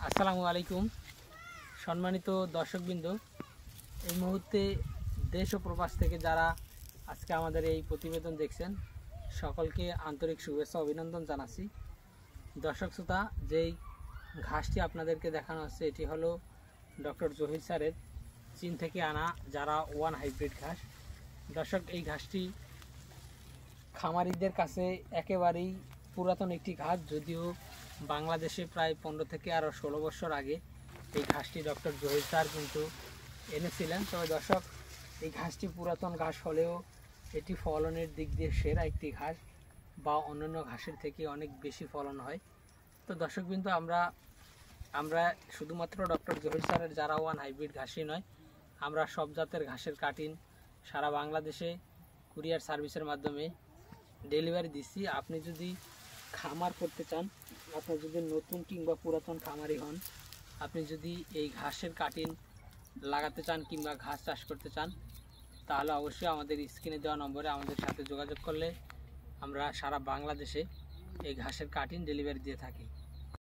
আসসালামু আলাইকুম সম্মানিত দর্শকবৃন্দ, এই মুহূর্তে দেশ ও প্রবাস থেকে যারা আজকে আমাদের এই প্রতিবেদন দেখছেন সকলকে আন্তরিক শুভেচ্ছা অভিনন্দন জানাচ্ছি। দর্শক শ্রোতা, যেই ঘাসটি আপনাদেরকে দেখানো হচ্ছে এটি হলো ডক্টর জহির স্যারের চীন থেকে আনা যারা ওয়ান হাইব্রিড ঘাস। দর্শক, এই ঘাসটি খামারিদের কাছে একেবারেই পুরাতন একটি ঘাস, যদিও বাংলাদেশে প্রায় 15 থেকে আরও 16 বছর আগে এই ঘাসটি ডক্টর জহির স্যার কিন্তু এনেছিলেন। তবে দর্শক, এই ঘাসটি পুরাতন ঘাস হলেও এটি ফলনের দিক দিয়ে সেরা একটি ঘাস, বা অন্যান্য ঘাসের থেকে অনেক বেশি ফলন হয়। তো দর্শক, কিন্তু আমরা শুধুমাত্র ডক্টর জহির স্যারের যারা ওয়ান হাইব্রিড ঘাসই নয়, আমরা সব জাতের ঘাসের কাটিং সারা বাংলাদেশে কুরিয়ার সার্ভিসের মাধ্যমে ডেলিভারি দিচ্ছি। আপনি যদি খামার করতে চান, আপনার যদি নতুন কিংবা পুরাতন খামারি হন, আপনি যদি এই ঘাসের কাটিং লাগাতে চান কিংবা ঘাস চাষ করতে চান, তাহলে অবশ্যই আমাদের স্ক্রিনে দেওয়া নম্বরে আমাদের সাথে যোগাযোগ করলে আমরা সারা বাংলাদেশে এই ঘাসের কাটিং ডেলিভারি দিয়ে থাকি।